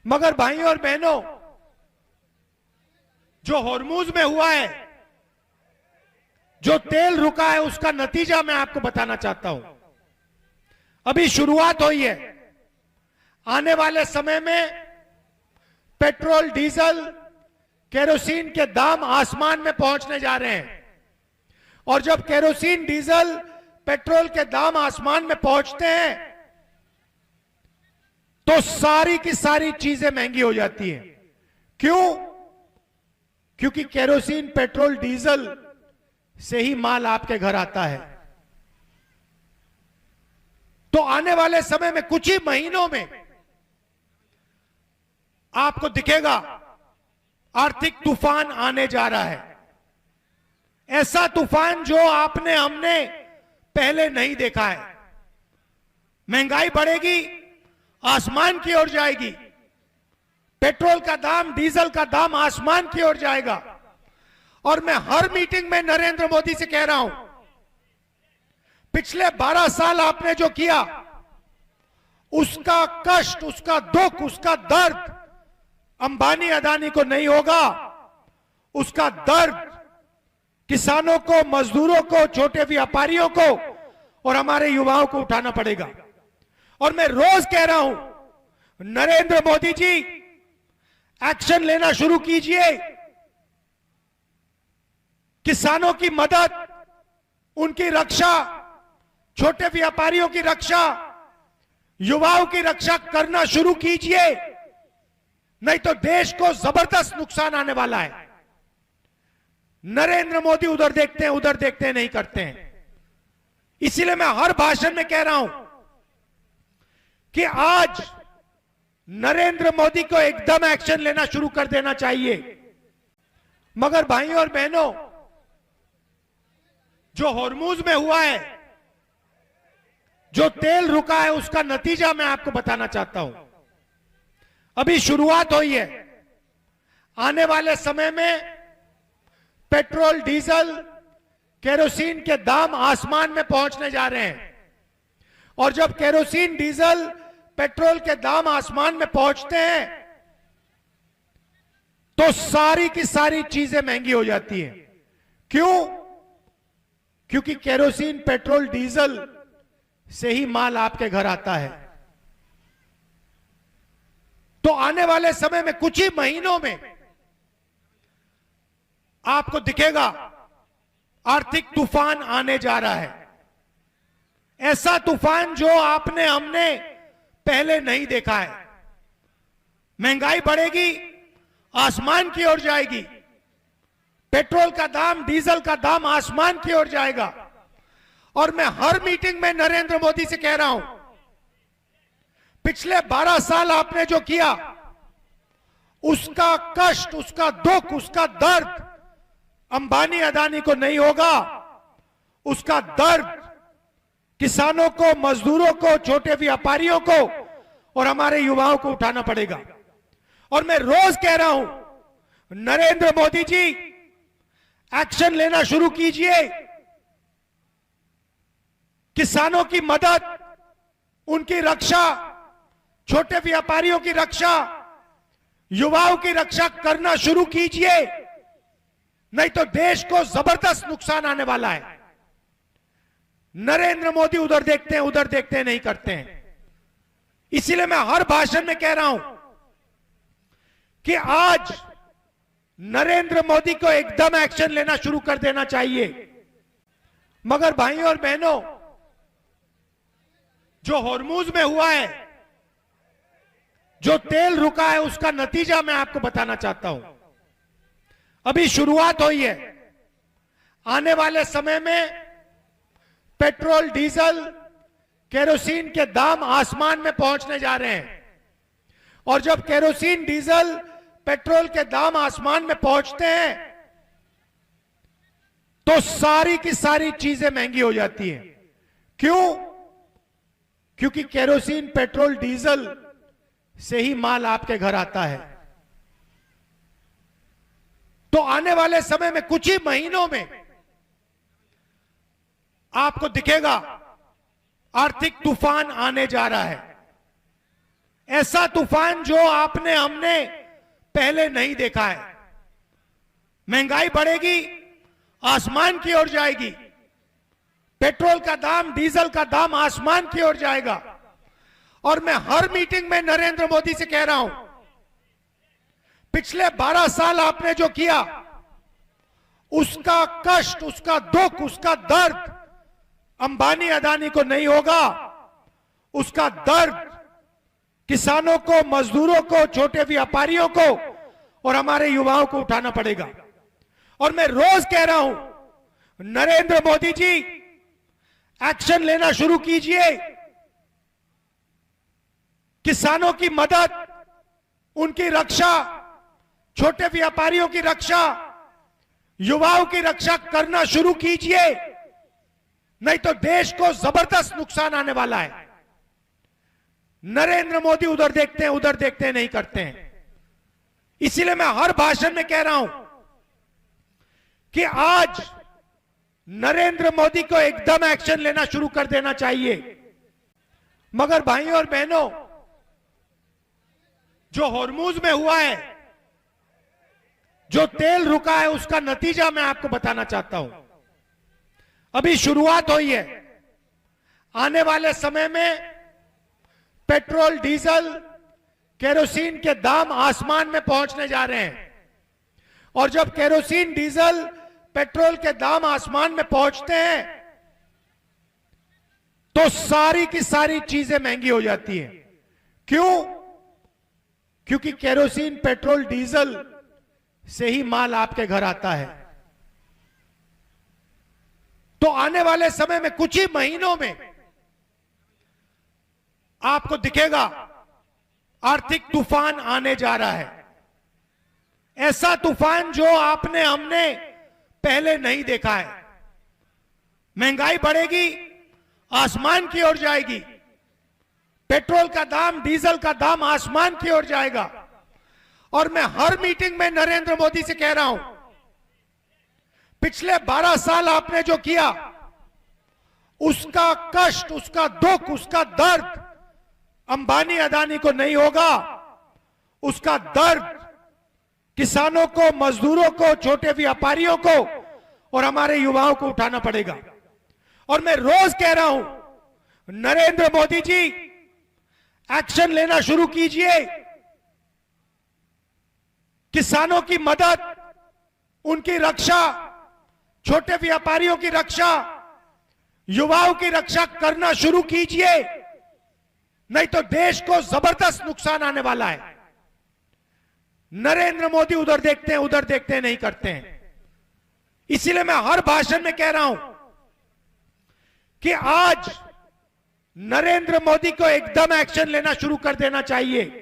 मगर भाइयों और बहनों, जो हॉर्मूज में हुआ है, जो तेल रुका है, उसका नतीजा मैं आपको बताना चाहता हूं। अभी शुरुआत हुई है। आने वाले समय में पेट्रोल, डीजल, केरोसिन के दाम आसमान में पहुंचने जा रहे हैं। और जब केरोसिन, डीजल, पेट्रोल के दाम आसमान में पहुंचते हैं तो सारी की सारी चीजें महंगी हो जाती हैं। क्यों? क्योंकि केरोसिन, पेट्रोल, डीजल से ही माल आपके घर आता है। तो आने वाले समय में कुछ ही महीनों में आपको दिखेगा आर्थिक तूफान आने जा रहा है। ऐसा तूफान जो हमने पहले नहीं देखा है। महंगाई बढ़ेगी, आसमान की ओर जाएगी। पेट्रोल का दाम, डीजल का दाम आसमान की ओर जाएगा। और मैं हर मीटिंग में नरेंद्र मोदी से कह रहा हूं, पिछले 12 साल आपने जो किया, उसका कष्ट, उसका दुख, उसका दर्द अंबानी, अदानी को नहीं होगा। उसका दर्द किसानों को, मजदूरों को, छोटे व्यापारियों को और हमारे युवाओं को उठाना पड़ेगा। और मैं रोज कह रहा हूं, नरेंद्र मोदी जी, एक्शन लेना शुरू कीजिए। किसानों की मदद, उनकी रक्षा, छोटे व्यापारियों की रक्षा, युवाओं की रक्षा करना शुरू कीजिए। नहीं तो देश को जबरदस्त नुकसान आने वाला है। नरेंद्र मोदी उधर देखते हैं, उधर देखते हैं, नहीं करते हैं। इसीलिए मैं हर भाषण में कह रहा हूं कि आज नरेंद्र मोदी को एकदम एक्शन लेना शुरू कर देना चाहिए। मगर भाइयों और बहनों, जो हॉर्मूज में हुआ है, जो तेल रुका है, उसका नतीजा मैं आपको बताना चाहता हूं। अभी शुरुआत हुई है। आने वाले समय में पेट्रोल, डीजल, केरोसिन के दाम आसमान में पहुंचने जा रहे हैं। और जब केरोसिन, डीजल, पेट्रोल के दाम आसमान में पहुंचते हैं तो सारी की सारी चीजें महंगी हो जाती हैं। क्यों? क्योंकि केरोसिन, पेट्रोल, डीजल से ही माल आपके घर आता है। तो आने वाले समय में कुछ ही महीनों में आपको दिखेगा आर्थिक तूफान आने जा रहा है। ऐसा तूफान जो हमने पहले नहीं देखा है। महंगाई बढ़ेगी, आसमान की ओर जाएगी। पेट्रोल का दाम, डीजल का दाम आसमान की ओर जाएगा। और मैं हर मीटिंग में नरेंद्र मोदी से कह रहा हूं, पिछले 12 साल आपने जो किया, उसका कष्ट, उसका दुख, उसका दर्द अंबानी, अदानी को नहीं होगा। उसका दर्द किसानों को, मजदूरों को, छोटे व्यापारियों को और हमारे युवाओं को उठाना पड़ेगा। और मैं रोज कह रहा हूं, नरेंद्र मोदी जी, एक्शन लेना शुरू कीजिए। किसानों की मदद, उनकी रक्षा, छोटे व्यापारियों की रक्षा, युवाओं की रक्षा करना शुरू कीजिए। नहीं तो देश को जबरदस्त नुकसान आने वाला है। नरेंद्र मोदी उधर देखते हैं, उधर देखते हैं, नहीं करते हैं। इसीलिए मैं हर भाषण में कह रहा हूं कि आज नरेंद्र मोदी को एकदम एक्शन लेना शुरू कर देना चाहिए। मगर भाइयों और बहनों, जो हॉर्मूज में हुआ है, जो तेल रुका है, उसका नतीजा मैं आपको बताना चाहता हूं। अभी शुरुआत हुई है। आने वाले समय में पेट्रोल, डीजल, केरोसिन के दाम आसमान में पहुंचने जा रहे हैं। और जब केरोसिन, डीजल, पेट्रोल के दाम आसमान में पहुंचते हैं तो सारी की सारी चीजें महंगी हो जाती हैं। क्यों? क्योंकि केरोसिन, पेट्रोल, डीजल से ही माल आपके घर आता है। तो आने वाले समय में कुछ ही महीनों में आपको दिखेगा आर्थिक तूफान आने जा रहा है। ऐसा तूफान जो आपने हमने पहले नहीं देखा है। महंगाई बढ़ेगी, आसमान की ओर जाएगी। पेट्रोल का दाम, डीजल का दाम आसमान की ओर जाएगा। और मैं हर मीटिंग में नरेंद्र मोदी से कह रहा हूं, पिछले 12 साल आपने जो किया, उसका कष्ट, उसका दुख, उसका दर्द अंबानी अदानी को नहीं होगा। उसका दर्द किसानों को, मजदूरों को, छोटे व्यापारियों को और हमारे युवाओं को उठाना पड़ेगा। और मैं रोज कह रहा हूं, नरेंद्र मोदी जी एक्शन लेना शुरू कीजिए। किसानों की मदद, उनकी रक्षा, छोटे व्यापारियों की रक्षा, युवाओं की रक्षा करना शुरू कीजिए, नहीं तो देश को जबरदस्त नुकसान आने वाला है। नरेंद्र मोदी उधर देखते हैं, उधर देखते हैं, नहीं करते हैं। इसीलिए मैं हर भाषण में कह रहा हूं कि आज नरेंद्र मोदी को एकदम एक्शन लेना शुरू कर देना चाहिए। मगर भाइयों और बहनों, जो हॉर्मुज में हुआ है, जो तेल रुका है, उसका नतीजा मैं आपको बताना चाहता हूं। अभी शुरुआत हुई है। आने वाले समय में पेट्रोल, डीजल, केरोसिन के दाम आसमान में पहुंचने जा रहे हैं। और जब केरोसिन, डीजल, पेट्रोल के दाम आसमान में पहुंचते हैं तो सारी की सारी चीजें महंगी हो जाती हैं। क्यों? क्योंकि केरोसिन, पेट्रोल, डीजल से ही माल आपके घर आता है। तो आने वाले समय में कुछ ही महीनों में आपको दिखेगा आर्थिक तूफान आने जा रहा है। ऐसा तूफान जो आपने हमने पहले नहीं देखा है। महंगाई बढ़ेगी, आसमान की ओर जाएगी। पेट्रोल का दाम, डीजल का दाम आसमान की ओर जाएगा। और मैं हर मीटिंग में नरेंद्र मोदी से कह रहा हूं, पिछले 12 साल आपने जो किया, उसका कष्ट, उसका दुख, उसका दर्द अंबानी अदानी को नहीं होगा। उसका दर्द किसानों को, मजदूरों को, छोटे व्यापारियों को और हमारे युवाओं को उठाना पड़ेगा। और मैं रोज कह रहा हूं, नरेंद्र मोदी जी एक्शन लेना शुरू कीजिए। किसानों की मदद, उनकी रक्षा, छोटे व्यापारियों की रक्षा, युवाओं की रक्षा करना शुरू कीजिए, नहीं तो देश को जबरदस्त नुकसान आने वाला है। नरेंद्र मोदी उधर देखते हैं, उधर देखते हैं, नहीं करते हैं। इसीलिए मैं हर भाषण में कह रहा हूं कि आज नरेंद्र मोदी को एकदम एक्शन लेना शुरू कर देना चाहिए।